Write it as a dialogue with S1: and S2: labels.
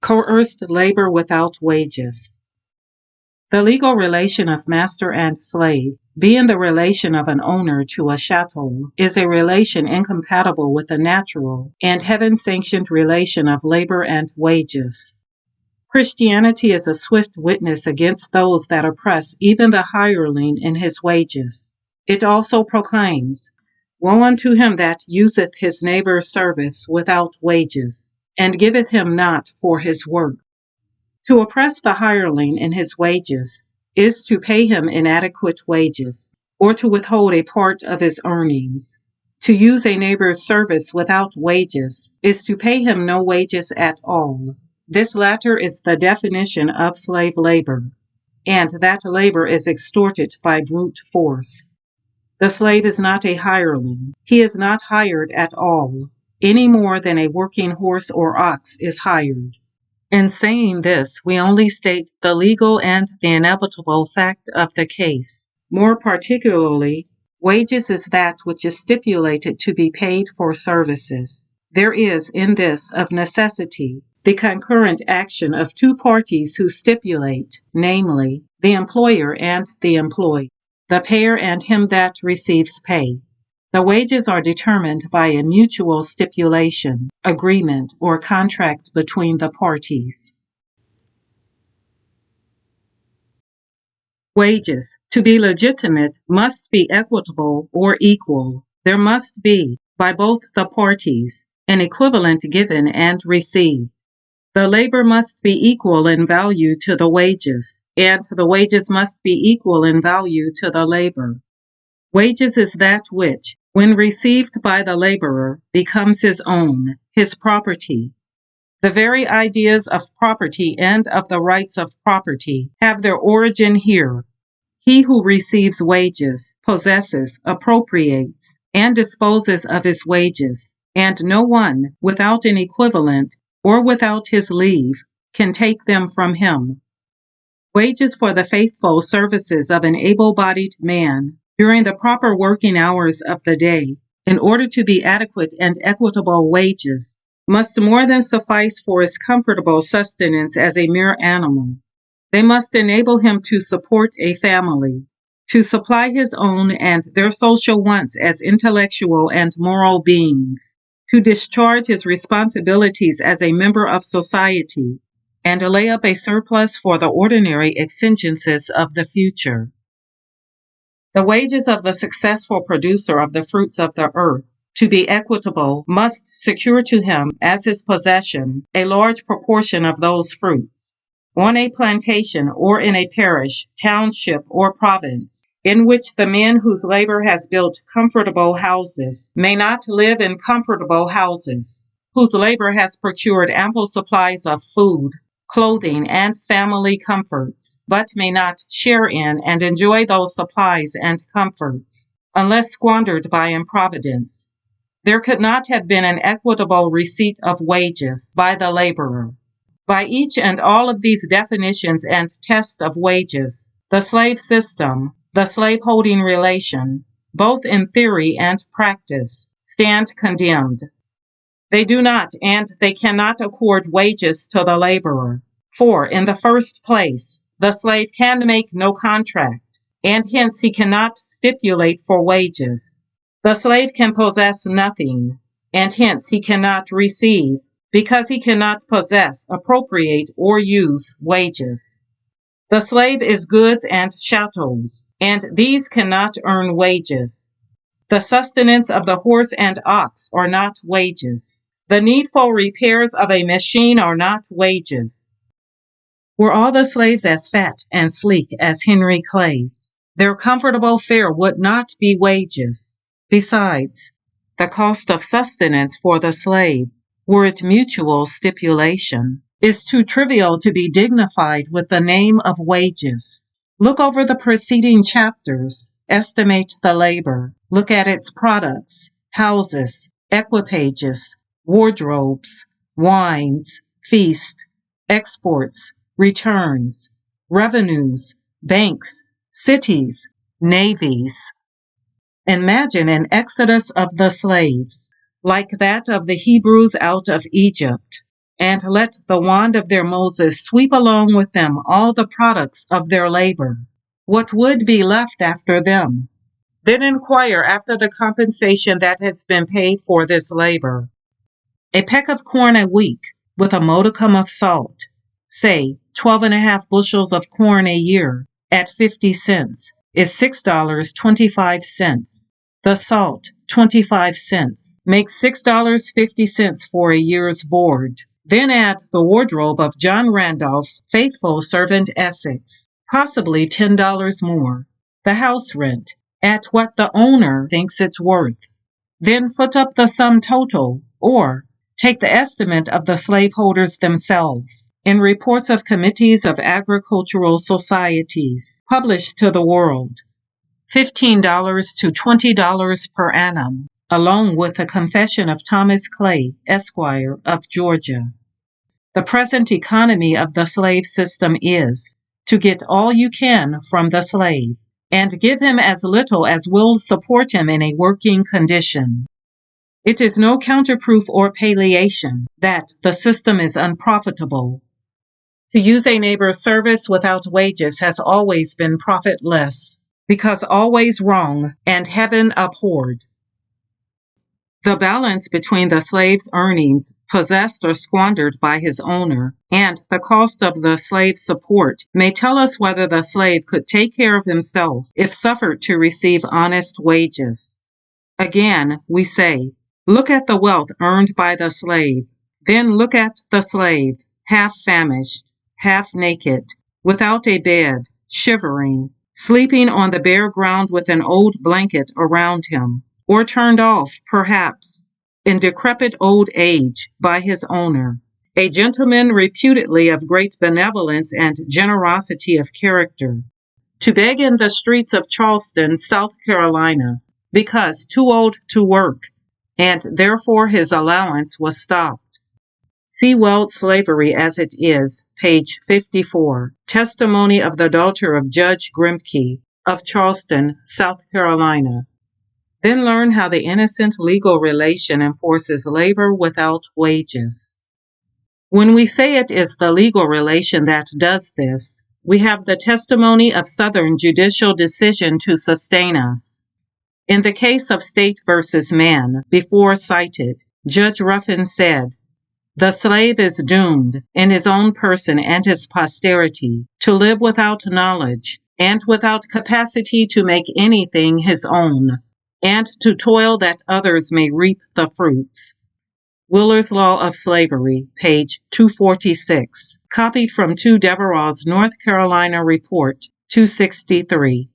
S1: Coerced labor without wages. The legal relation of master and slave, being the relation of an owner to a chattel, is a relation incompatible with the natural and heaven-sanctioned relation of labor and wages. Christianity is a swift witness against those that oppress even the hireling in his wages. It also proclaims, "Woe unto him that useth his neighbor's service without wages, and giveth him not for his work." To oppress the hireling in his wages is to pay him inadequate wages, or to withhold a part of his earnings. To use a neighbor's service without wages is to pay him no wages at all. This latter is the definition of slave labor, and that labor is extorted by brute force. The slave is not a hireling. He is not hired at all, any more than a working horse or ox is hired. In saying this, we only state the legal and the inevitable fact of the case. More particularly, wages is that which is stipulated to be paid for services. There is in this, of necessity, the concurrent action of two parties who stipulate, namely, the employer and the employed, the payer and him that receives pay. The wages are determined by a mutual stipulation, agreement, or contract between the parties. Wages, to be legitimate, must be equitable or equal. There must be, by both the parties, an equivalent given and received. The labor must be equal in value to the wages, and the wages must be equal in value to the labor. Wages is that which, when received by the laborer, becomes his own, his property. The very ideas of property and of the rights of property have their origin here. He who receives wages possesses, appropriates, and disposes of his wages, and no one, without an equivalent, or without his leave, can take them from him. Wages for the faithful services of an able-bodied man during the proper working hours of the day, in order to be adequate and equitable wages, must more than suffice for his comfortable sustenance as a mere animal. They must enable him to support a family, to supply his own and their social wants as intellectual and moral beings, to discharge his responsibilities as a member of society, and to lay up a surplus for the ordinary exigencies of the future. The wages of the successful producer of the fruits of the earth, to be equitable, must secure to him as his possession a large proportion of those fruits. On a plantation or in a parish, township, or province, in which the men whose labor has built comfortable houses may not live in comfortable houses, whose labor has procured ample supplies of food, clothing, and family comforts, but may not share in and enjoy those supplies and comforts, unless squandered by improvidence, there could not have been an equitable receipt of wages by the laborer. By each and all of these definitions and tests of wages, the slave system, the slaveholding relation, both in theory and practice, stand condemned. They do not and they cannot accord wages to the laborer, for, in the first place, the slave can make no contract, and hence he cannot stipulate for wages. The slave can possess nothing, and hence he cannot receive, because he cannot possess, appropriate, or use wages. The slave is goods and chattels, and these cannot earn wages. The sustenance of the horse and ox are not wages. The needful repairs of a machine are not wages. Were all the slaves as fat and sleek as Henry Clay's, their comfortable fare would not be wages. Besides, the cost of sustenance for the slave, were it mutual stipulation, is too trivial to be dignified with the name of wages. Look over the preceding chapters, estimate the labor, look at its products, houses, equipages, wardrobes, wines, feast, exports, returns, revenues, banks, cities, navies. Imagine an exodus of the slaves, like that of the Hebrews out of Egypt. and let the wand of their Moses sweep along with them all the products of their labor. What would be left after them? Then inquire after the compensation that has been paid for this labor. A peck of corn a week with a modicum of salt, say 12.5 bushels of corn a year at 50 cents, is $6.25. The salt, 25 cents, makes $6.50 for a year's board. Then add the wardrobe of John Randolph's faithful servant Essex, possibly $10 more. The house rent, at what the owner thinks it's worth. Then foot up the sum total, or take the estimate of the slaveholders themselves in reports of committees of agricultural societies published to the world. $15 to $20 per annum, along with the confession of Thomas Clay, Esquire, of Georgia. The present economy of the slave system is to get all you can from the slave and give him as little as will support him in a working condition. It is no counterproof or palliation that the system is unprofitable. To use a neighbor's service without wages has always been profitless, because always wrong and heaven abhorred. The balance between the slave's earnings, possessed or squandered by his owner, and the cost of the slave's support may tell us whether the slave could take care of himself if suffered to receive honest wages. Again, we say, look at the wealth earned by the slave. Then look at the slave, half famished, half naked, without a bed, shivering, sleeping on the bare ground with an old blanket around him, or turned off, perhaps, in decrepit old age by his owner, a gentleman reputedly of great benevolence and generosity of character, to beg in the streets of Charleston, South Carolina, because too old to work, and therefore his allowance was stopped. See World Slavery as It Is, page 54, testimony of the daughter of Judge Grimke of Charleston, South Carolina. Then learn how the innocent legal relation enforces labor without wages. When we say it is the legal relation that does this, we have the testimony of Southern judicial decision to sustain us. In the case of State versus Mann, before cited, Judge Ruffin said, "The slave is doomed, in his own person and his posterity, to live without knowledge, and without capacity to make anything his own, and to toil that others may reap the fruits." Willer's Law of Slavery, page 246, copied from 2 Devereux's North Carolina Report, 263.